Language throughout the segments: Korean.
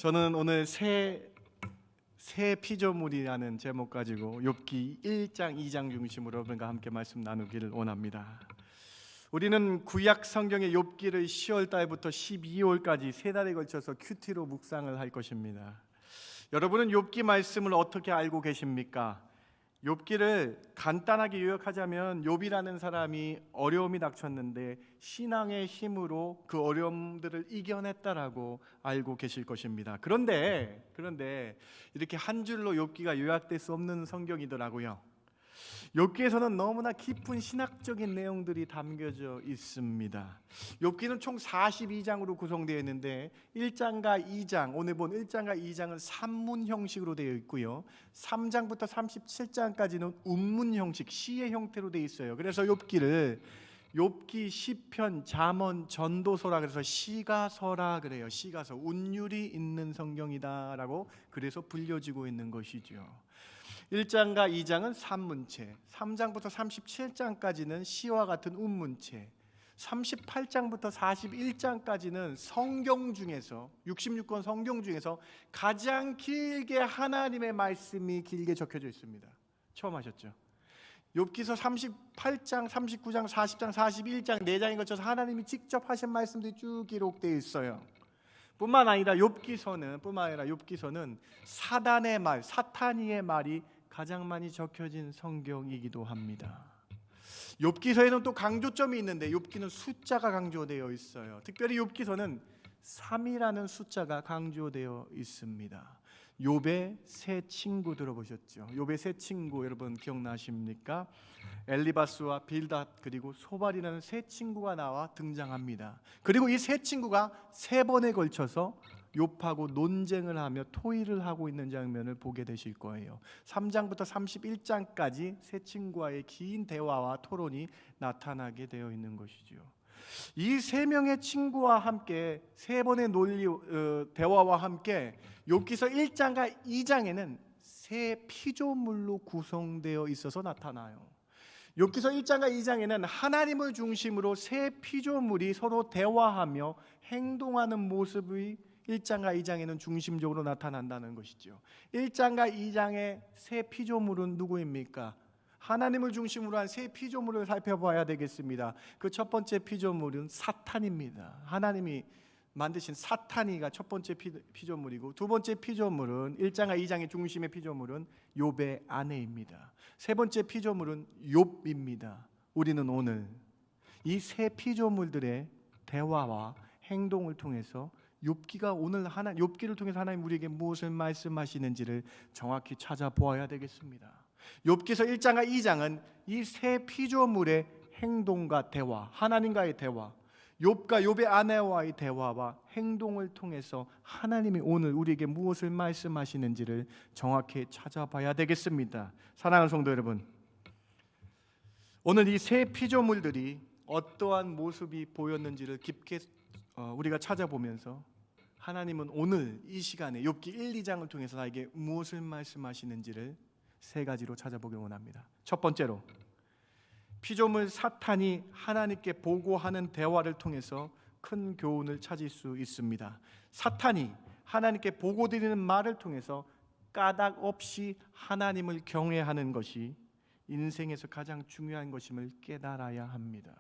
저는 오늘 새 피조물이라는 제목 가지고 욥기 1장, 2장 중심으로 여러분과 함께 말씀 나누기를 원합니다. 우리는 구약 성경의 욥기를 10월 달부터 12월까지 세 달에 걸쳐서 큐티로 묵상을 할 것입니다. 여러분은 욥기 말씀을 어떻게 알고 계십니까? 욥기를 간단하게 요약하자면 욥이라는 사람이 어려움이 닥쳤는데 신앙의 힘으로 그 어려움들을 이겨냈다라고 알고 계실 것입니다. 그런데 이렇게 한 줄로 욥기가 요약될 수 없는 성경이더라고요. 욥기에서는 너무나 깊은 신학적인 내용들이 담겨져 있습니다. 욥기는 총 42장으로 구성되어 있는데 1장과 2장, 오늘 본 1장과 2장은 산문 형식으로 되어 있고요, 3장부터 37장까지는 운문 형식, 시의 형태로 되어 있어요. 그래서 욥기를 욥기, 시편, 잠언, 전도서라 그래서 시가서라 그래요. 시가서, 운율이 있는 성경이다라고 그래서 불려지고 있는 것이죠. 1장과 2장은 산문체, 3장부터 37장까지는 시와 같은 운문체, 38장부터 41장까지는 성경 중에서 66권 성경 중에서 가장 길게 하나님의 말씀이 길게 적혀져 있습니다. 처음 하셨죠? 욥기서 38장, 39장, 40장, 41장 4장에 걸쳐서 하나님이 직접 하신 말씀들이 쭉 기록되어 있어요. 뿐만 아니라 욥기서는 사단의 말, 사탄이의 말이 가장 많이 적혀진 성경이기도 합니다. 욥기서에는 또 강조점이 있는데 욥기는 숫자가 강조되어 있어요. 특별히 욥기서는 3이라는 숫자가 강조되어 있습니다. 욥의 세 친구 들어보셨죠? 욥의 세 친구 여러분 기억나십니까? 엘리바스와 빌닷 그리고 소발이라는 세 친구가 나와 등장합니다. 그리고 이 세 친구가 세 번에 걸쳐서 욥하고 논쟁을 하며 토의를 하고 있는 장면을 보게 되실 거예요. 3장부터 31장까지 세 친구와의 긴 대화와 토론이 나타나게 되어 있는 것이죠. 이 세 명의 친구와 함께 세 번의 대화와 함께 욥기서 1장과 2장에는 세 피조물로 구성되어 있어서 나타나요. 욥기서 1장과 2장에는 하나님을 중심으로 세 피조물이 서로 대화하며 행동하는 모습이 1장과 2장에는 중심적으로 나타난다는 것이죠. 1장과 2장의 세 피조물은 누구입니까? 하나님을 중심으로 한 세 피조물을 살펴봐야 되겠습니다. 그 첫 번째 피조물은 사탄입니다. 하나님이 만드신 사탄이가 첫 번째 피조물이고, 두 번째 피조물은 1장과 2장의 중심의 피조물은 욥의 아내입니다. 세 번째 피조물은 욥입니다. 우리는 오늘 이 세 피조물들의 대화와 행동을 통해서 욥기를 통해서 하나님 우리에게 무엇을 말씀하시는지를 정확히 찾아보아야 되겠습니다. 욥기서 1장과 2장은 이 세 피조물의 행동과 대화, 하나님과의 대화, 욥과 욥의 아내와의 대화와 행동을 통해서 하나님이 오늘 우리에게 무엇을 말씀하시는지를 정확히 찾아봐야 되겠습니다. 사랑하는 성도 여러분, 오늘 이 세 피조물들이 어떠한 모습이 보였는지를 깊게 우리가 찾아보면서 하나님은 오늘 이 시간에 욥기 1, 2장을 통해서 나에게 무엇을 말씀하시는지를 세 가지로 찾아보길 원합니다. 첫 번째로, 피조물 사탄이 하나님께 보고하는 대화를 통해서 큰 교훈을 찾을 수 있습니다. 사탄이 하나님께 보고드리는 말을 통해서 까닭 없이 하나님을 경외하는 것이 인생에서 가장 중요한 것임을 깨달아야 합니다.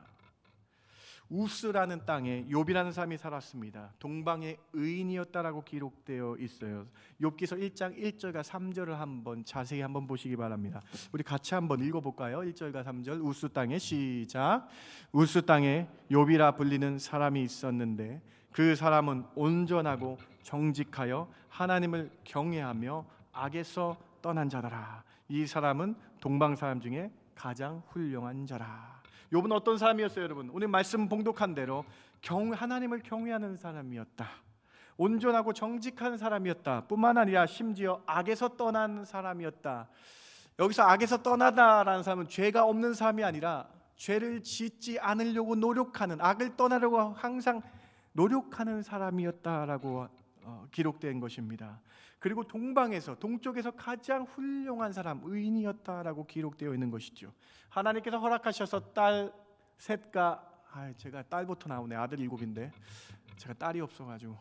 우스라는 땅에 욥이라는 사람이 살았습니다. 동방의 의인이었다라고 기록되어 있어요. 욥기서 1장 1절과 3절을 한번 자세히 한번 보시기 바랍니다. 우리 같이 한번 읽어볼까요? 1절과 3절. 우스 땅에 시작. 우스 땅에 욥이라 불리는 사람이 있었는데 그 사람은 온전하고 정직하여 하나님을 경외하며 악에서 떠난 자더라. 이 사람은 동방 사람 중에 가장 훌륭한 자라. 욥은 어떤 사람이었어요, 여러분? 오늘 말씀 봉독한 대로 하나님을 경외하는 사람이었다. 온전하고 정직한 사람이었다. 뿐만 아니라 심지어 악에서 떠난 사람이었다. 여기서 악에서 떠나다라는 사람은 죄가 없는 사람이 아니라 죄를 짓지 않으려고 노력하는, 악을 떠나려고 항상 노력하는 사람이었다라고 기록된 것입니다. 그리고 동쪽에서 가장 훌륭한 사람, 의인이었다라고 기록되어 있는 것이죠. 하나님께서 허락하셔서 딸 셋과 제가 딸부터 나오네. 아들 7인데 제가 딸이 없어가지고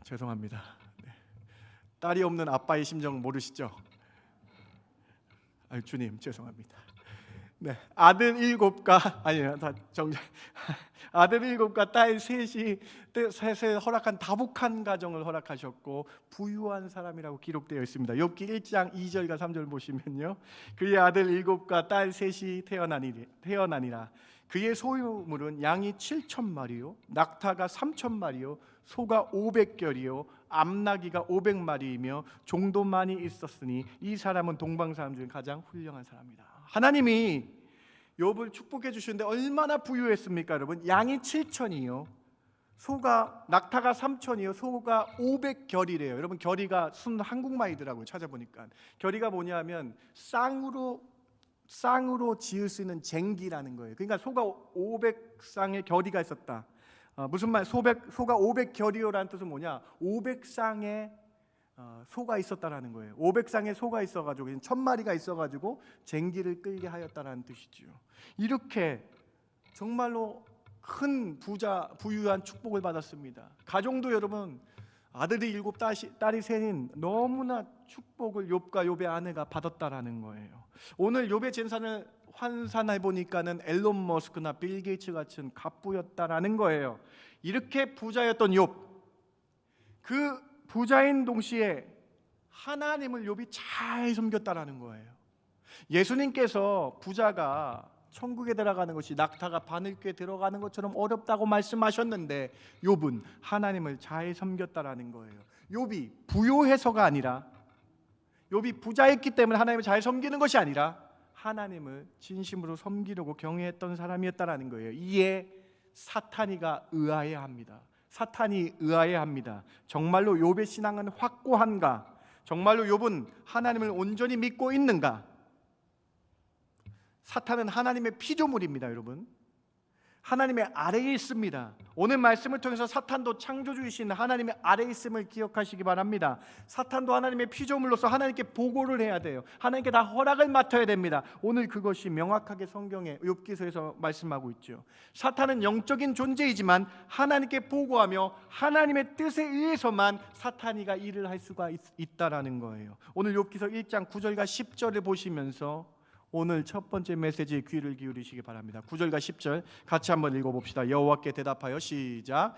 죄송합니다. 네. 딸이 없는 아빠의 심정 모르시죠? 주님 죄송합니다. 네, 아들 7과 아니요, 아들 7과 딸 셋이 셋을 허락한 다복한 가정을 허락하셨고 부유한 사람이라고 기록되어 있습니다. 욥기 1장 2절과 3절 보시면요, 그의 아들 7과 딸 셋이 태어나니라. 그의 소유물은 양이 7,000마리요, 낙타가 3,000마리요, 소가 500결이요, 암나귀가 500마리이며 종도 많이 있었으니 이 사람은 동방 사람 중 가장 훌륭한 사람이다. 하나님이 욥을 축복해 주시는데 얼마나 부유했습니까, 여러분? 양이 7,000이요, 낙타가 3,000이요, 소가 500결이래요. 여러분, 결이가 순 한국말이더라고요. 찾아보니까 결이가 뭐냐면 쌍으로 지을 수 있는 쟁기라는 거예요. 그러니까 소가 500쌍의 결이가 있었다. 무슨 말? 소가 500결이요라는 뜻은 뭐냐? 500쌍의 소가 있었다라는 거예요. 500쌍의 소가 있어가지고 1,000마리가 있어가지고 쟁기를 끌게 하였다라는 뜻이죠. 이렇게 정말로 큰 부유한 축복을 받았습니다. 가정도 여러분, 아들이 7, 딸이 3인 너무나 축복을 욥과 욥의 아내가 받았다라는 거예요. 오늘 욥의 재산을 환산해 보니까는 앨런 머스크나 빌 게이츠 같은 갑부였다라는 거예요. 이렇게 부자였던 욥, 그 부자인 동시에 하나님을 욥이 잘 섬겼다라는 거예요. 예수님께서 부자가 천국에 들어가는 것이 낙타가 바늘귀에 들어가는 것처럼 어렵다고 말씀하셨는데 욥은 하나님을 잘 섬겼다라는 거예요. 욥이 부요해서가 아니라, 욥이 부자였기 때문에 하나님을 잘 섬기는 것이 아니라 하나님을 진심으로 섬기려고 경외했던 사람이었다라는 거예요. 이에 사탄이 의아해야 합니다. 정말로 욥의 신앙은 확고한가? 정말로 욥은 하나님을 온전히 믿고 있는가? 사탄은 하나님의 피조물입니다, 여러분. 하나님의 아래에 있습니다. 오늘 말씀을 통해서 사탄도 창조주이신 하나님의 아래에 있음을 기억하시기 바랍니다. 사탄도 하나님의 피조물로서 하나님께 보고를 해야 돼요. 하나님께 다 허락을 맡아야 됩니다. 오늘 그것이 명확하게 성경의 욥기서에서 말씀하고 있죠. 사탄은 영적인 존재이지만 하나님께 보고하며 하나님의 뜻에 의해서만 사탄이가 일을 할 수가 있다라는 거예요. 오늘 욥기서 1장 9절과 10절을 보시면서 오늘 첫 번째 메시지에 귀를 기울이시기 바랍니다. 9절과 10절 같이 한번 읽어봅시다. 여호와께 대답하여, 시작.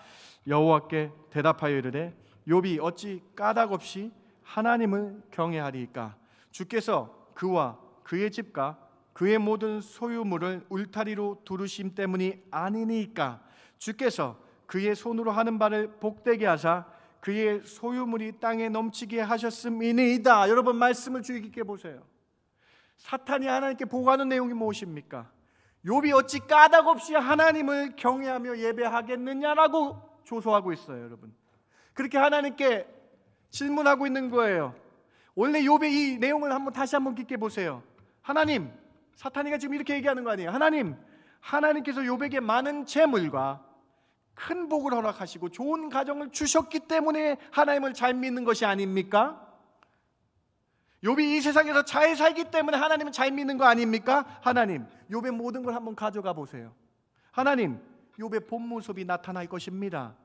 여호와께 대답하여 이르되 욥이 어찌 까닭 없이 하나님을 경외하리이까? 주께서 그와 그의 집과 그의 모든 소유물을 울타리로 두르심 때문이 아니니까? 주께서 그의 손으로 하는 바를 복되게 하사 그의 소유물이 땅에 넘치게 하셨음이니이다. 여러분, 말씀을 주의 깊게 보세요. 사탄이 하나님께 보고하는 내용이 무엇입니까? 욥이 어찌 까닭 없이 하나님을 경외하며 예배하겠느냐라고 조소하고 있어요, 여러분. 그렇게 하나님께 질문하고 있는 거예요. 원래 욥의 이 내용을 다시 한번 깊게 보세요. 하나님, 사탄이가 지금 이렇게 얘기하는 거 아니에요? 하나님께서 욥에게 많은 재물과 큰 복을 허락하시고 좋은 가정을 주셨기 때문에 하나님을 잘 믿는 것이 아닙니까? 욥이 이 세상에서 잘 살기 때문에 하나님은 잘 믿는 거 아닙니까? 하나님, 욥의 모든 걸 한번 가져가 보세요. 하나님, 욥의 본 모습이 나타날 것입니다.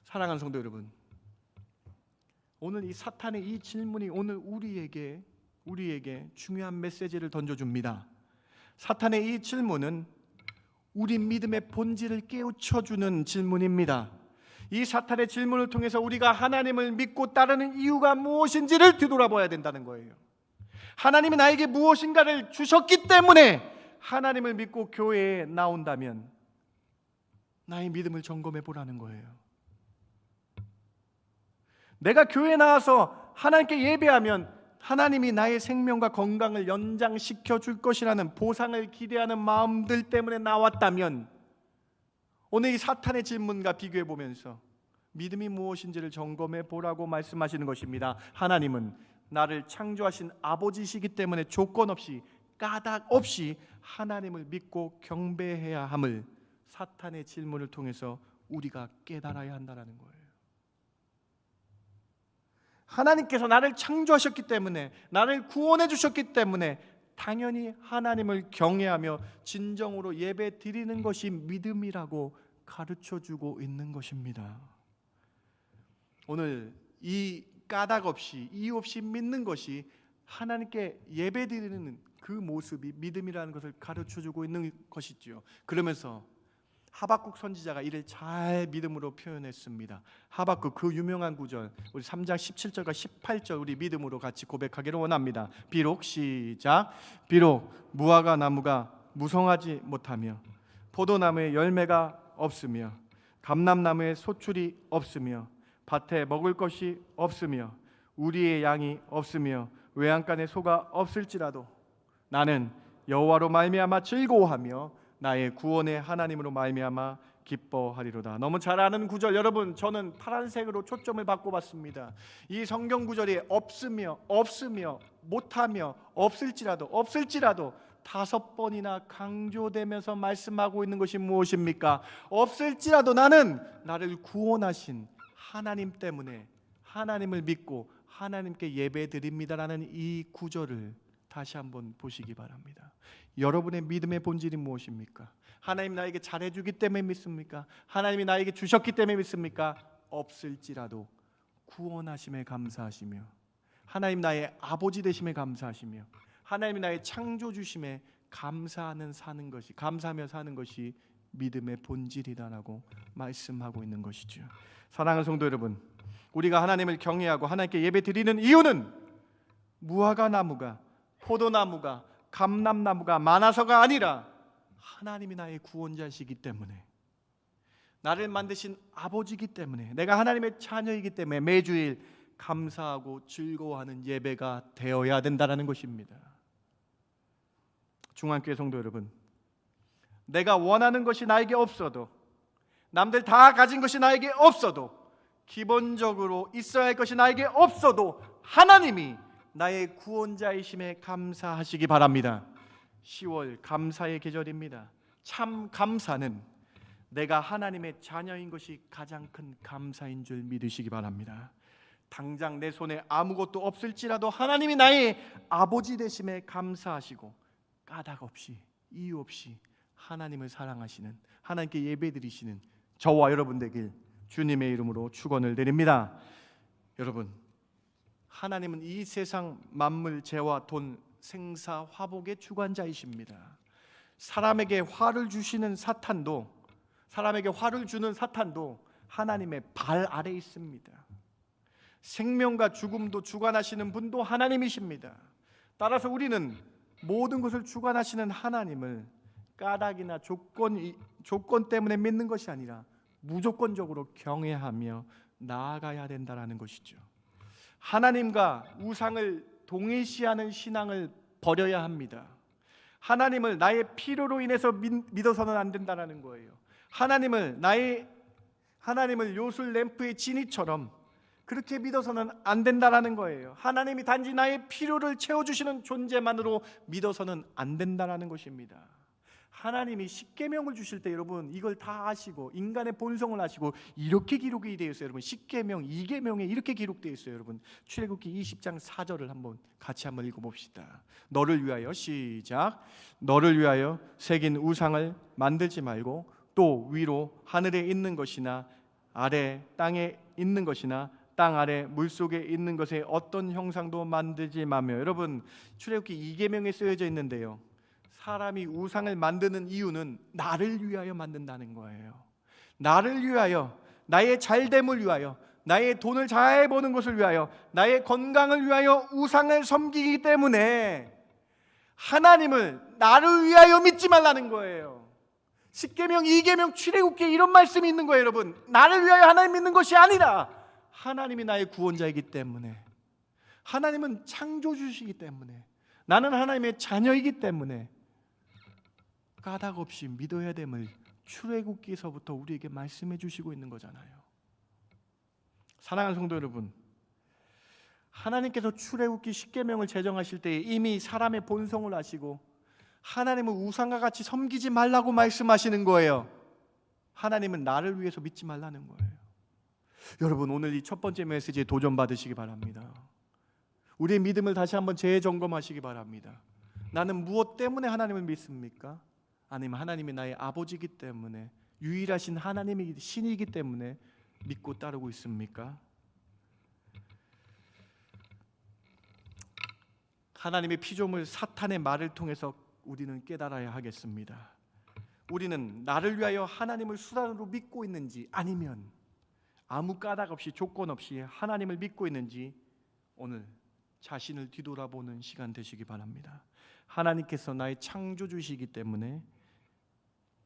사랑하는 성도 여러분, 오늘 이 사탄의 이 질문이 오늘 우리에게 중요한 메시지를 던져줍니다. 사탄의 이 질문은 우리 믿음의 본질을 깨우쳐주는 질문입니다. 이 사탄의 질문을 통해서 우리가 하나님을 믿고 따르는 이유가 무엇인지를 뒤돌아봐야 된다는 거예요. 하나님이 나에게 무엇인가를 주셨기 때문에 하나님을 믿고 교회에 나온다면 나의 믿음을 점검해 보라는 거예요. 내가 교회에 나와서 하나님께 예배하면 하나님이 나의 생명과 건강을 연장시켜 줄 것이라는 보상을 기대하는 마음들 때문에 나왔다면 오늘 이 사탄의 질문과 비교해 보면서 믿음이 무엇인지를 점검해 보라고 말씀하시는 것입니다. 하나님은 나를 창조하신 아버지시기 때문에 조건 없이 까닭 없이 하나님을 믿고 경배해야 함을 사탄의 질문을 통해서 우리가 깨달아야 한다는 거예요. 하나님께서 나를 창조하셨기 때문에, 나를 구원해 주셨기 때문에 당연히 하나님을 경외하며 진정으로 예배 드리는 것이 믿음이라고 가르쳐주고 있는 것입니다. 오늘 이 까닭 없이 이유 없이 믿는 것이 하나님께 예배드리는 그 모습이 믿음이라는 것을 가르쳐주고 있는 것이지요. 그러면서 하박국 선지자가 이를 잘 믿음으로 표현했습니다. 하박국 그 유명한 구절 우리 3장 17절과 18절 우리 믿음으로 같이 고백하기를 원합니다. 비록 시작. 비록 무화과 나무가 무성하지 못하며 포도나무에 열매가 없으며 감람나무에 소출이 없으며 밭에 먹을 것이 없으며 우리의 양이 없으며 외양간에 소가 없을지라도 나는 여호와로 말미암아 즐거워하며 나의 구원의 하나님으로 말미암아 기뻐하리로다. 너무 잘 아는 구절 여러분, 저는 파란색으로 초점을 바꿔봤습니다. 이 성경 구절이 없으며 못하며 없을지라도 5번이나 강조되면서 말씀하고 있는 것이 무엇입니까? 없을지라도 나는 나를 구원하신 하나님 때문에 하나님을 믿고 하나님께 예배드립니다라는 이 구절을 다시 한번 보시기 바랍니다. 여러분의 믿음의 본질이 무엇입니까? 하나님 나에게 잘해주기 때문에 믿습니까? 하나님이 나에게 주셨기 때문에 믿습니까? 없을지라도 구원하심에 감사하시며 하나님 나의 아버지 되심에 감사하시며 하나님이 나의 창조주심에 감사하며 사는 것이 믿음의 본질이다라고 말씀하고 있는 것이죠. 사랑하는 성도 여러분, 우리가 하나님을 경외하고 하나님께 예배드리는 이유는 무화과 나무가 포도나무가 감람나무가 많아서가 아니라 하나님이 나의 구원자시기 때문에, 나를 만드신 아버지이기 때문에, 내가 하나님의 자녀이기 때문에 매주일 감사하고 즐거워하는 예배가 되어야 된다는 것입니다. 중앙교회 성도 여러분, 내가 원하는 것이 나에게 없어도, 남들 다 가진 것이 나에게 없어도, 기본적으로 있어야 할 것이 나에게 없어도 하나님이 나의 구원자이심에 감사하시기 바랍니다. 10월 감사의 계절입니다. 참 감사는 내가 하나님의 자녀인 것이 가장 큰 감사인 줄 믿으시기 바랍니다. 당장 내 손에 아무것도 없을지라도 하나님이 나의 아버지 되심에 감사하시고 까닭 없이 이유 없이 하나님을 사랑하시는, 하나님께 예배드리시는 저와 여러분 되길 주님의 이름으로 축원을 드립니다. 여러분, 하나님은 이 세상 만물 재와 돈 생사 화복의 주관자이십니다. 사람에게 화를 주는 사탄도 하나님의 발 아래 있습니다. 생명과 죽음도 주관하시는 분도 하나님이십니다. 따라서 우리는 모든 것을 주관하시는 하나님을 까닭이나 조건 때문에 믿는 것이 아니라 무조건적으로 경외하며 나아가야 된다는 것이죠. 하나님과 우상을 동일시하는 신앙을 버려야 합니다. 하나님을 나의 필요로 인해서 믿어서는 안 된다는 거예요. 하나님을 요술 램프의 진이처럼 그렇게 믿어서는 안 된다는 거예요. 하나님이 단지 나의 필요를 채워주시는 존재만으로 믿어서는 안 된다는 것입니다. 하나님이 십계명을 주실 때 여러분 이걸 다 아시고 인간의 본성을 아시고 이렇게 기록이 되어 있어요. 여러분 10계명, 2계명에 이렇게 기록되어 있어요. 여러분 출애굽기 20장 4절을 같이 한번 읽어봅시다. 너를 위하여 시작. 너를 위하여 새긴 우상을 만들지 말고 또 위로 하늘에 있는 것이나 아래 땅에 있는 것이나 땅 아래 물속에 있는 것에 어떤 형상도 만들지 마며. 여러분 출애굽기 2계명에 쓰여져 있는데요, 사람이 우상을 만드는 이유는 나를 위하여 만든다는 거예요. 나를 위하여, 나의 잘됨을 위하여, 나의 돈을 잘 버는 것을 위하여, 나의 건강을 위하여 우상을 섬기기 때문에 하나님을 나를 위하여 믿지 말라는 거예요. 10계명, 2계명, 출애굽기에 이런 말씀이 있는 거예요. 여러분 나를 위하여 하나님 믿는 것이 아니라 하나님이 나의 구원자이기 때문에, 하나님은 창조주시기 때문에, 나는 하나님의 자녀이기 때문에 까닭 없이 믿어야 됨을 출애굽기에서부터 우리에게 말씀해 주시고 있는 거잖아요. 사랑하는 성도 여러분, 하나님께서 출애굽기 10계명을 제정하실 때 이미 사람의 본성을 아시고 하나님을 우상과 같이 섬기지 말라고 말씀하시는 거예요. 하나님은 나를 위해서 믿지 말라는 거예요. 여러분 오늘 이 첫 번째 메시지에 도전 받으시기 바랍니다. 우리의 믿음을 다시 한번 재점검하시기 바랍니다. 나는 무엇 때문에 하나님을 믿습니까? 아니면 하나님이 나의 아버지이기 때문에, 유일하신 하나님이 신이기 때문에 믿고 따르고 있습니까? 하나님의 피조물 사탄의 말을 통해서 우리는 깨달아야 하겠습니다. 우리는 나를 위하여 하나님을 수단으로 믿고 있는지, 아니면 아무 까닭 없이 조건 없이 하나님을 믿고 있는지 오늘 자신을 뒤돌아보는 시간 되시기 바랍니다. 하나님께서 나의 창조주시기 때문에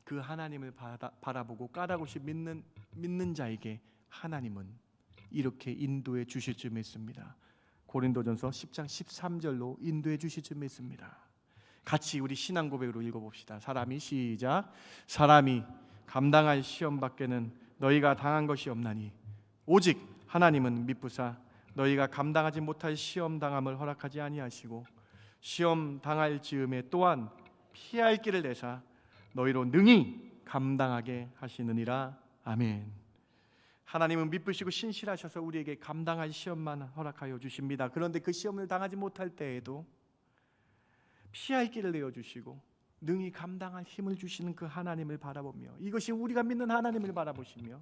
그 하나님을 바라보고 까닭 없이 믿는 자에게 하나님은 이렇게 인도해 주실 줄 믿습니다. 고린도전서 10장 13절로 인도해 주실 줄 믿습니다. 같이 우리 신앙 고백으로 읽어봅시다. 시작. 사람이 감당할 시험 밖에는 너희가 당한 것이 없나니 오직 하나님은 미쁘사 너희가 감당하지 못할 시험 당함을 허락하지 아니하시고 시험 당할 즈음에 또한 피할 길을 내사 너희로 능히 감당하게 하시느니라. 아멘. 하나님은 미쁘시고 신실하셔서 우리에게 감당할 시험만 허락하여 주십니다. 그런데 그 시험을 당하지 못할 때에도 피할 길을 내어주시고 능히 감당할 힘을 주시는 그 하나님을 바라보며, 이것이 우리가 믿는 하나님을 바라보시며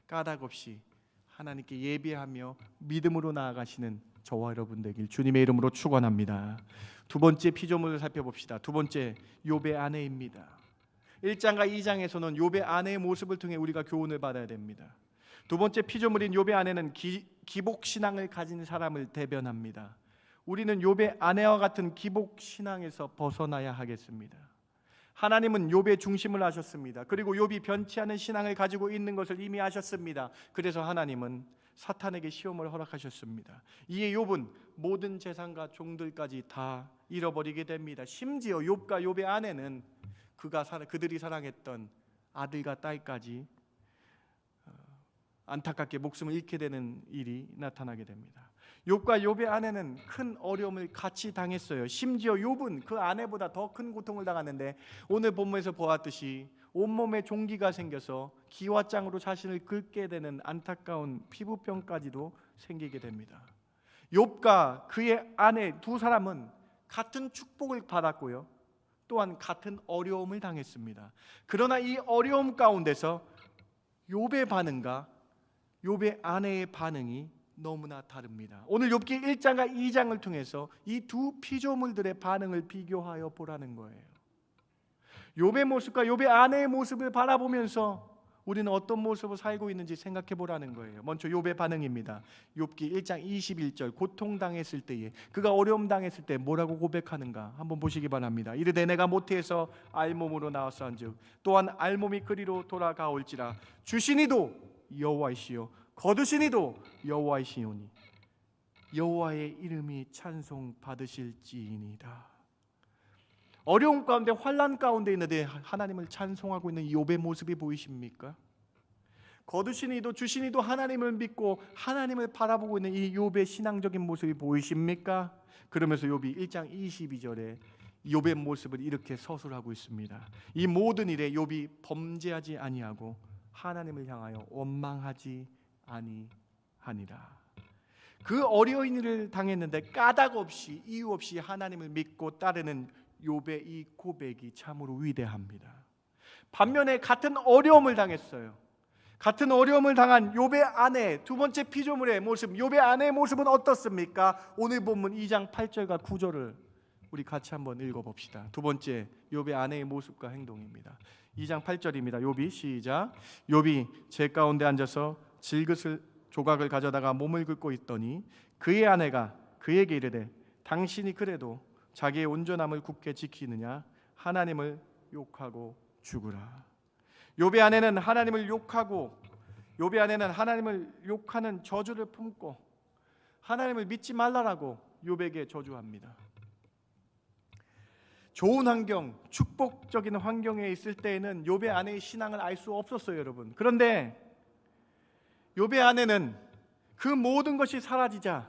까닭 없이 하나님께 예배하며 믿음으로 나아가시는 저와 여러분 되길 주님의 이름으로 축원합니다. 두 번째 피조물을 살펴봅시다. 두 번째, 욥의 아내입니다. 1장과 2장에서는 욥의 아내의 모습을 통해 우리가 교훈을 받아야 됩니다. 두 번째 피조물인 욥의 아내는 기복신앙을 가진 사람을 대변합니다. 우리는 욥의 아내와 같은 기복신앙에서 벗어나야 하겠습니다. 하나님은 욥의 중심을 아셨습니다. 그리고 욥이 변치 않은 신앙을 가지고 있는 것을 이미 아셨습니다. 그래서 하나님은 사탄에게 시험을 허락하셨습니다. 이에 욥은 모든 재산과 종들까지 다 잃어버리게 됩니다. 심지어 욥과 욥의 아내는 그들이 사랑했던 아들과 딸까지 안타깝게 목숨을 잃게 되는 일이 나타나게 됩니다. 욥과 욥의 아내는 큰 어려움을 같이 당했어요. 심지어 욥은 그 아내보다 더 큰 고통을 당하는데 오늘 본문에서 보았듯이 온몸에 종기가 생겨서 기와장으로 자신을 긁게 되는 안타까운 피부병까지도 생기게 됩니다. 욥과 그의 아내 두 사람은 같은 축복을 받았고요, 또한 같은 어려움을 당했습니다. 그러나 이 어려움 가운데서 욥의 반응과 욥의 아내의 반응이 너무나 다릅니다. 오늘 욥기 1장과 2장을 통해서 이 두 피조물들의 반응을 비교하여 보라는 거예요. 욥의 모습과 욥의 아내의 모습을 바라보면서 우리는 어떤 모습으로 살고 있는지 생각해 보라는 거예요. 먼저 욥의 반응입니다. 욥기 1장 21절, 고통당했을 때에, 그가 어려움 당했을 때 뭐라고 고백하는가 한번 보시기 바랍니다. 이르되 내가 모태에서 알몸으로 나왔사온즉 또한 알몸이 그리로 돌아가올지라 주시니도 여호와이시요 거두시니도 여호와이시오니 여호와의 이름이 찬송 받으실지이니이다. 어려움 가운데, 환난 가운데 있는데 하나님을 찬송하고 있는 욥의 모습이 보이십니까? 거두시니도 주시니도 하나님을 믿고 하나님을 바라보고 있는 이 욥의 신앙적인 모습이 보이십니까? 그러면서 욥이 1장 22절에 욥의 모습을 이렇게 서술하고 있습니다. 이 모든 일에 욥이 범죄하지 아니하고 하나님을 향하여 원망하지 아니하니라. 그 어려운 일을 당했는데 까닭 없이 이유 없이 하나님을 믿고 따르는 욥의 이 고백이 참으로 위대합니다. 반면에 같은 어려움을 당했어요. 같은 어려움을 당한 욥의 아내, 두 번째 피조물의 모습, 욥의 아내의 모습은 어떻습니까? 오늘 본문 2장 8절과 9절을 우리 같이 한번 읽어봅시다. 두 번째 욥의 아내의 모습과 행동입니다. 2장 8절입니다. 욥이 시작. 욥이 제 가운데 앉아서 질그릇 조각을 가져다가 몸을 긁고 있더니 그의 아내가 그에게 이르되 당신이 그래도 자기의 온전함을 굳게 지키느냐? 하나님을 욕하고 죽으라. 욥의 아내는 하나님을 욕하는 저주를 품고 하나님을 믿지 말라라고 욥에게 저주합니다. 좋은 환경, 축복적인 환경에 있을 때에는 욥의 아내의 신앙을 알 수 없었어요, 여러분. 그런데 욥의 아내는 그 모든 것이 사라지자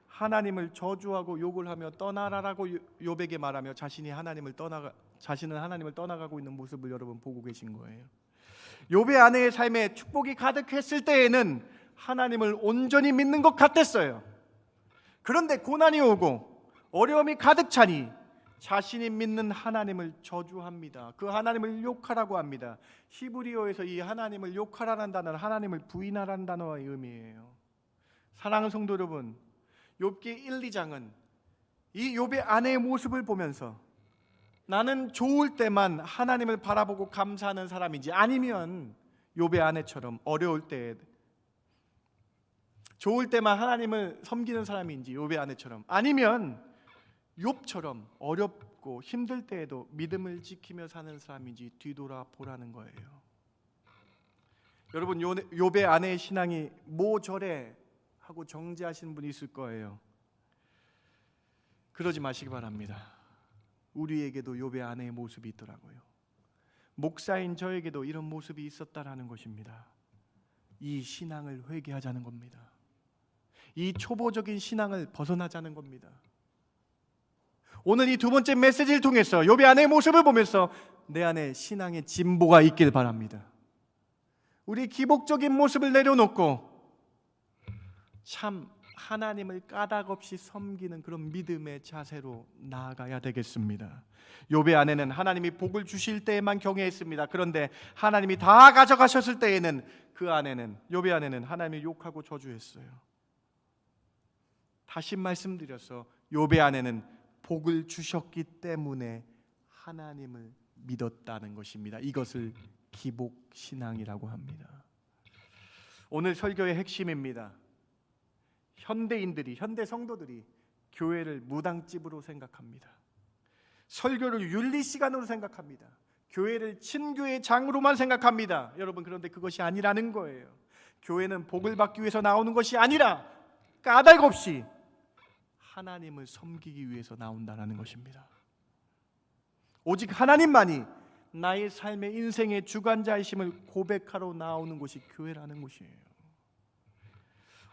하나님을 저주하고 욕을 하며 떠나라라고 욥에게 말하며 자신은 하나님을 떠나가고 있는 모습을 여러분 보고 계신 거예요. 욥의 아내의 삶에 축복이 가득했을 때에는 하나님을 온전히 믿는 것 같았어요. 그런데 고난이 오고 어려움이 가득 차니 자신이 믿는 하나님을 저주합니다. 그 하나님을 욕하라고 합니다. 히브리어에서 이 하나님을 욕하라는 단어는 하나님을 부인하라는 단어의 의미예요. 사랑하는 성도 여러분, 욥기 1, 2장은 이 욥의 아내의 모습을 보면서 나는 좋을 때만 하나님을 바라보고 감사하는 사람인지, 아니면 욥의 아내처럼 어려울 때 좋을 때만 하나님을 섬기는 사람인지, 욥의 아내처럼, 아니면 욥처럼 어렵고 힘들 때에도 믿음을 지키며 사는 사람인지 뒤돌아보라는 거예요. 여러분, 욥의 아내의 신앙이 모저래 하고 정죄하시는 분이 있을 거예요. 그러지 마시기 바랍니다. 우리에게도 욥의 아내의 모습이 있더라고요. 목사인 저에게도 이런 모습이 있었다라는 것입니다. 이 신앙을 회개하자는 겁니다. 이 초보적인 신앙을 벗어나자는 겁니다. 오늘 이 두 번째 메시지를 통해서 욥의 아내의 모습을 보면서 내 안에 신앙의 진보가 있길 바랍니다. 우리 기복적인 모습을 내려놓고 참 하나님을 까닭없이 섬기는 그런 믿음의 자세로 나아가야 되겠습니다. 욥의 아내는 하나님이 복을 주실 때에만 경외했습니다. 그런데 하나님이 다 가져가셨을 때에는 욥의 아내는 하나님을 욕하고 저주했어요. 다시 말씀드려서 욥의 아내는 복을 주셨기 때문에 하나님을 믿었다는 것입니다. 이것을 기복신앙이라고 합니다. 오늘 설교의 핵심입니다. 현대 성도들이 교회를 무당집으로 생각합니다. 설교를 윤리 시간으로 생각합니다. 교회를 친교의 장으로만 생각합니다. 여러분, 그런데 그것이 아니라는 거예요. 교회는 복을 받기 위해서 나오는 것이 아니라 까닭 없이 하나님을 섬기기 위해서 나온다는 것입니다. 오직 하나님만이 나의 삶의 인생의 주관자이심을 고백하러 나오는 곳이 교회라는 곳이에요.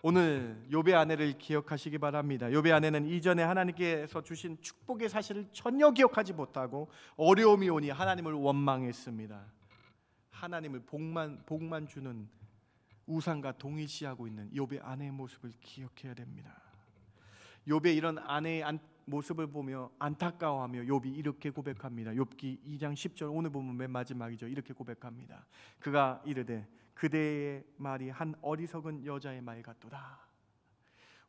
오늘 욥의 아내를 기억하시기 바랍니다. 욥의 아내는 이전에 하나님께서 주신 축복의 사실을 전혀 기억하지 못하고 어려움이 오니 하나님을 원망했습니다. 하나님을 복만 주는 우상과 동일시하고 있는 욥의 아내의 모습을 기억해야 됩니다. 욥의 이런 아내의 모습을 보며 안타까워하며 욥이 이렇게 고백합니다. 욥기 2장 10절, 오늘 보면 맨 마지막이죠. 이렇게 고백합니다. 그가 이르되 그대의 말이 한 어리석은 여자의 말 같도다.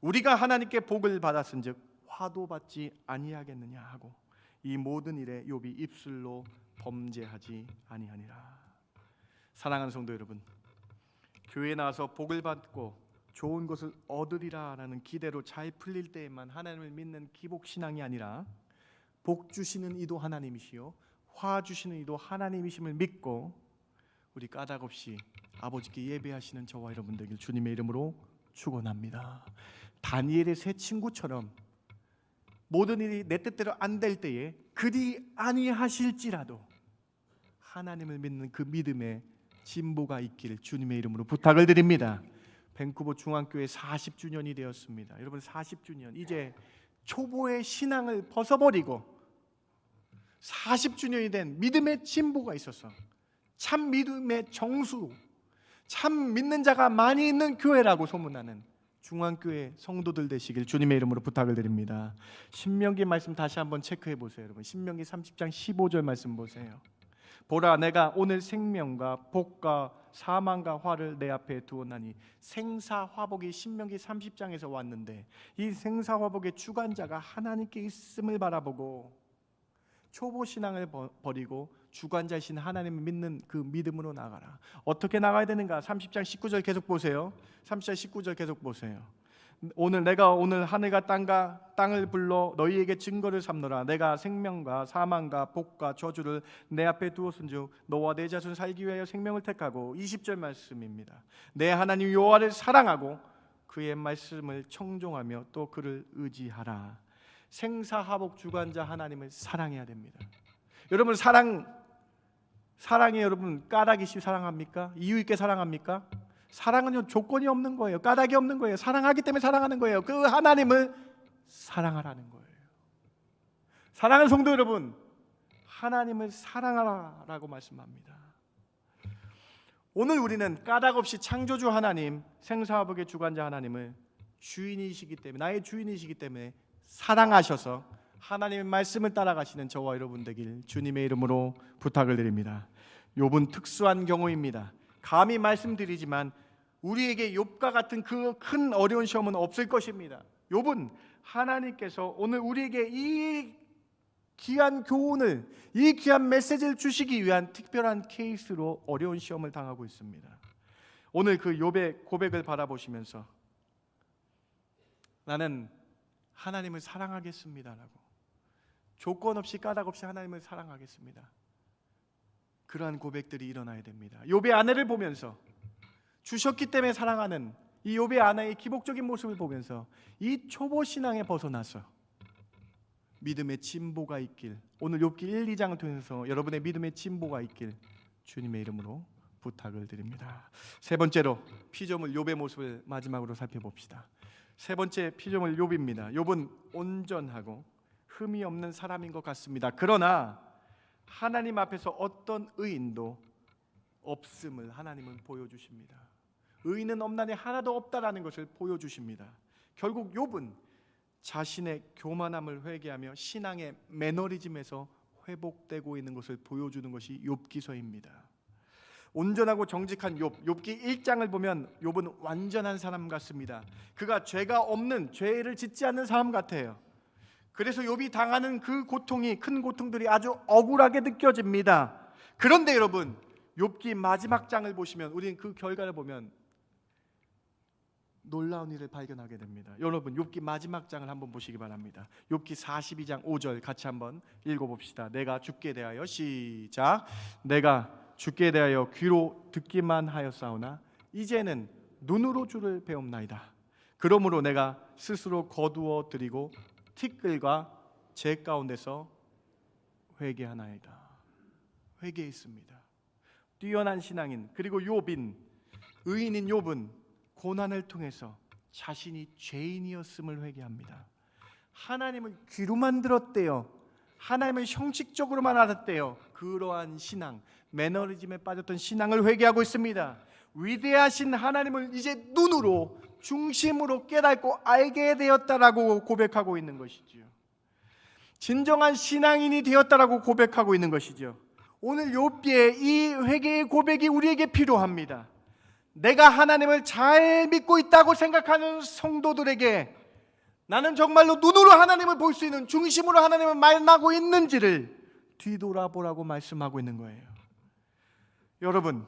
우리가 하나님께 복을 받았은즉 화도 받지 아니하겠느냐 하고 이 모든 일에 욥이 입술로 범죄하지 아니하니라. 사랑하는 성도 여러분, 교회에 나와서 복을 받고 좋은 것을 얻으리라라는 기대로 잘 풀릴 때에만 하나님을 믿는 기복신앙이 아니라 복 주시는 이도 하나님이시요 화 주시는 이도 하나님이심을 믿고 우리 까닭없이 아버지께 예배하시는 저와 여러분 되길 주님의 이름으로 축원합니다. 다니엘의 세 친구처럼 모든 일이 내 뜻대로 안 될 때에 그리 아니하실지라도 하나님을 믿는 그 믿음에 진보가 있기를 주님의 이름으로 부탁을 드립니다. 밴쿠버 중앙교회 40주년이 되었습니다. 여러분, 40주년, 이제 초보의 신앙을 벗어버리고 40주년이 된 믿음의 진보가 있어서 참 믿음의 정수, 참 믿는 자가 많이 있는 교회라고 소문나는 중앙교회 성도들 되시길 주님의 이름으로 부탁을 드립니다. 신명기 말씀 다시 한번 체크해 보세요. 여러분, 신명기 30장 15절 말씀 보세요. 보라, 내가 오늘 생명과 복과 사망과 화를 내 앞에 두었나니. 생사화복이 신명기 30장에서 왔는데 이 생사화복의 주관자가 하나님께 있음을 바라보고 초보 신앙을 버리고 주관자이신 하나님을 믿는 그 믿음으로 나가라. 어떻게 나가야 되는가? 30장 19절 계속 보세요. 30장 19절 계속 보세요. 내가 오늘 하늘과 땅을 불러 너희에게 증거를 삼노라. 내가 생명과 사망과 복과 저주를 내 앞에 두었은즉 너와 내 자손 살기 위하여 생명을 택하고. 20절 말씀입니다. 내 하나님 여호와를 사랑하고 그의 말씀을 청종하며 또 그를 의지하라. 생사화복 주관자 하나님을 사랑해야 됩니다. 여러분, 사랑이 여러분 까닭이시 사랑합니까? 이유 있게 사랑합니까? 사랑은요 조건이 없는 거예요. 까닭이 없는 거예요. 사랑하기 때문에 사랑하는 거예요. 그 하나님을 사랑하라는 거예요. 사랑하는 성도 여러분, 하나님을 사랑하라라고 말씀합니다. 오늘 우리는 까닭 없이 창조주 하나님, 생사화복의 주관자 하나님을 주인이시기 때문에, 나의 주인이시기 때문에 사랑하셔서 하나님의 말씀을 따라가시는 저와 여러분 되길 주님의 이름으로 부탁을 드립니다. 욥은 특수한 경우입니다. 감히 말씀드리지만 우리에게 욥과 같은 그 큰 어려운 시험은 없을 것입니다. 욥은 하나님께서 오늘 우리에게 이 귀한 교훈을, 이 귀한 메시지를 주시기 위한 특별한 케이스로 어려운 시험을 당하고 있습니다. 오늘 그 욥의 고백을 바라보시면서 나는 하나님을 사랑하겠습니다라고, 조건 없이 까닭 없이 하나님을 사랑하겠습니다, 그러한 고백들이 일어나야 됩니다. 욥의 아내를 보면서, 주셨기 때문에 사랑하는 이 욥의 아내의 기복적인 모습을 보면서 이 초보 신앙에 벗어나서 믿음의 진보가 있길, 오늘 욥기 1, 2장을 통해서 여러분의 믿음의 진보가 있길 주님의 이름으로 부탁을 드립니다. 세 번째로 피조물 욥의 모습을 마지막으로 살펴봅시다. 세 번째 피조물 욥입니다. 욥은 온전하고 흠이 없는 사람인 것 같습니다. 그러나 하나님 앞에서 어떤 의인도 없음을 하나님은 보여주십니다. 의인은 없나니 하나도 없다라는 것을 보여주십니다. 결국 욥은 자신의 교만함을 회개하며 신앙의 매너리즘에서 회복되고 있는 것을 보여주는 것이 욥기서입니다. 온전하고 정직한 욥기 1장을 보면 욥은 완전한 사람 같습니다. 그가 죄가 없는, 죄를 짓지 않는 사람 같아요. 그래서 욥이 당하는 그 고통이, 큰 고통들이 아주 억울하게 느껴집니다. 그런데 여러분, 욥기 마지막 장을 보시면 우리는 그 결과를 보면 놀라운 일을 발견하게 됩니다. 여러분, 욥기 마지막 장을 한번 보시기 바랍니다. 욥기 42장 5절 같이 한번 읽어봅시다. 내가 주께 대하여, 시작. 내가 주께 대하여 귀로 듣기만 하였사오나 이제는 눈으로 주를 배움나이다. 그러므로 내가 스스로 거두어 드리고 티끌과 제 가운데서 회개하나이다. 회개했습니다. 뛰어난 신앙인, 그리고 욥인, 의인인 욥은 고난을 통해서 자신이 죄인이었음을 회개합니다. 하나님을 귀로만 들었대요. 하나님을 형식적으로만 알았대요. 그러한 신앙, 매너리즘에 빠졌던 신앙을 회개하고 있습니다. 위대하신 하나님을 이제 눈으로, 중심으로 깨닫고 알게 되었다라고 고백하고 있는 것이지요. 진정한 신앙인이 되었다라고 고백하고 있는 것이죠. 오늘 욥기의 이 회개의 고백이 우리에게 필요합니다. 내가 하나님을 잘 믿고 있다고 생각하는 성도들에게 나는 정말로 눈으로 하나님을 볼 수 있는, 중심으로 하나님을 만나고 있는지를 뒤돌아보라고 말씀하고 있는 거예요. 여러분,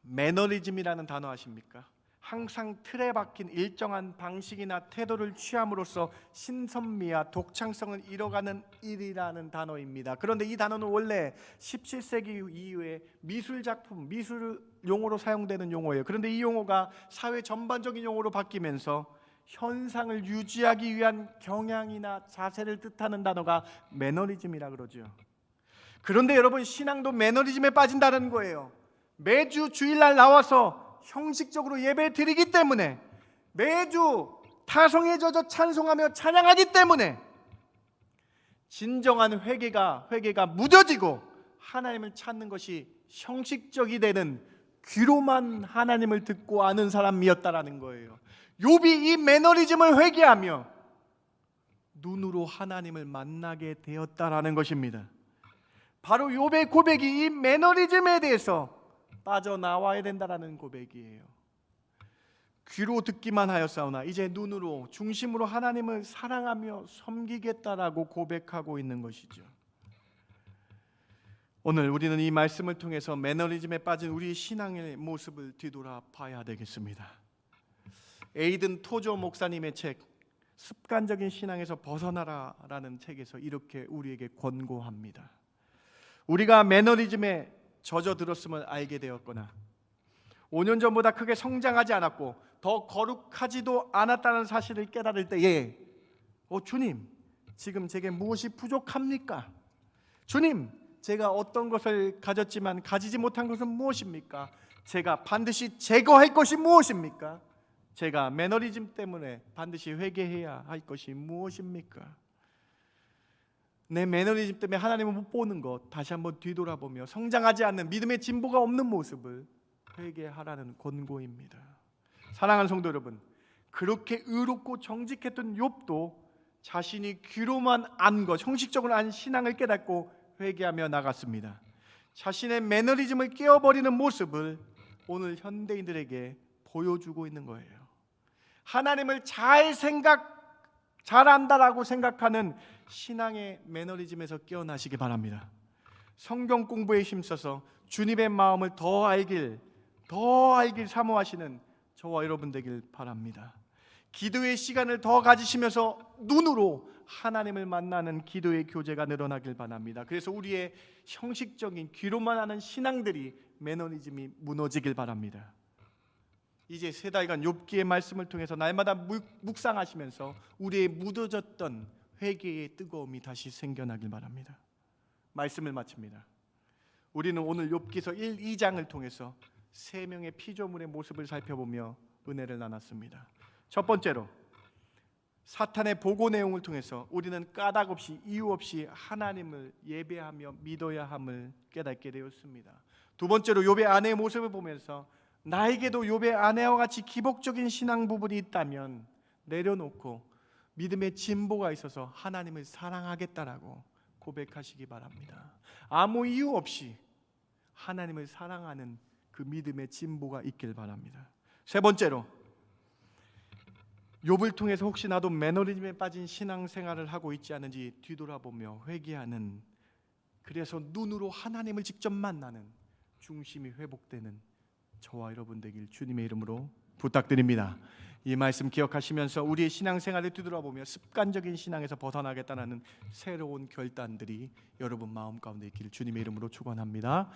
매너리즘이라는 단어 아십니까? 항상 틀에 박힌 일정한 방식이나 태도를 취함으로써 신선미와 독창성을 잃어가는 일이라는 단어입니다. 그런데 이 단어는 원래 17세기 이후에 미술작품, 미술 용어로 사용되는 용어예요. 그런데 이 용어가 사회 전반적인 용어로 바뀌면서 현상을 유지하기 위한 경향이나 자세를 뜻하는 단어가 매너리즘이라 그러죠. 그런데 여러분, 신앙도 매너리즘에 빠진다는 거예요. 매주 주일날 나와서 형식적으로 예배 드리기 때문에, 매주 타성에 젖어 찬송하며 찬양하기 때문에 진정한 회개가 무뎌지고 하나님을 찾는 것이 형식적이 되는, 귀로만 하나님을 듣고 아는 사람이었다라는 거예요. 욥이 이 매너리즘을 회개하며 눈으로 하나님을 만나게 되었다라는 것입니다. 바로 욥의 고백이 이 매너리즘에 대해서 빠져나와야 된다라는 고백이에요. 귀로 듣기만 하였사오나 이제 눈으로, 중심으로 하나님을 사랑하며 섬기겠다라고 고백하고 있는 것이죠. 오늘 우리는 이 말씀을 통해서 매너리즘에 빠진 우리 신앙의 모습을 뒤돌아 봐야 되겠습니다. 에이든 토조 목사님의 책 습관적인 신앙에서 벗어나라라는 책에서 이렇게 우리에게 권고합니다. 우리가 매너리즘에 젖어들었음을 알게 되었거나 5년 전보다 크게 성장하지 않았고 더 거룩하지도 않았다는 사실을 깨달을 때에 주님, 지금 제게 무엇이 부족합니까? 주님, 제가 어떤 것을 가졌지만 가지지 못한 것은 무엇입니까? 제가 반드시 제거할 것이 무엇입니까? 제가 매너리즘 때문에 반드시 회개해야 할 것이 무엇입니까? 내 매너리즘 때문에 하나님을 못 보는 것 다시 한번 뒤돌아보며 성장하지 않는, 믿음의 진보가 없는 모습을 회개하라는 권고입니다. 사랑하는 성도 여러분, 그렇게 의롭고 정직했던 욥도 자신이 귀로만 안 것, 형식적으로 안 신앙을 깨닫고 회개하며 나갔습니다. 자신의 매너리즘을 깨어버리는 모습을 오늘 현대인들에게 보여주고 있는 거예요. 하나님을 잘 잘안다라고 생각하는 신앙의 매너리즘에서 깨어나시기 바랍니다. 성경 공부에 힘써서 주님의 마음을 더 알길 사모하시는 저와 여러분 되길 바랍니다. 기도의 시간을 더 가지시면서 눈으로 하나님을 만나는 기도의 교제가 늘어나길 바랍니다. 그래서 우리의 형식적인 귀로만 하는 신앙들이 매너리즘이 무너지길 바랍니다. 이제 3달간 욥기의 말씀을 통해서 날마다 묵상하시면서 우리의 묻어졌던 회개의 뜨거움이 다시 생겨나길 바랍니다. 말씀을 마칩니다. 우리는 오늘 욥기서 1, 2장을 통해서 3명의 피조물의 모습을 살펴보며 은혜를 나눴습니다. 첫 번째로 사탄의 보고 내용을 통해서 우리는 까닭 없이 이유 없이 하나님을 예배하며 믿어야 함을 깨닫게 되었습니다. 두 번째로 욥의 아내의 모습을 보면서 나에게도 욥의 아내와 같이 기복적인 신앙 부분이 있다면 내려놓고 믿음의 진보가 있어서 하나님을 사랑하겠다라고 고백하시기 바랍니다. 아무 이유 없이 하나님을 사랑하는 그 믿음의 진보가 있길 바랍니다. 세 번째로 욥을 통해서 혹시 나도 매너리즘에 빠진 신앙생활을 하고 있지 않은지 뒤돌아보며 회개하는, 그래서 눈으로 하나님을 직접 만나는 중심이 회복되는 저와 여러분 되길 주님의 이름으로 부탁드립니다. 이 말씀 기억하시면서 우리의 신앙생활을 뒤돌아보며 습관적인 신앙에서 벗어나겠다는 새로운 결단들이 여러분 마음 가운데 있기를 주님의 이름으로 축원합니다.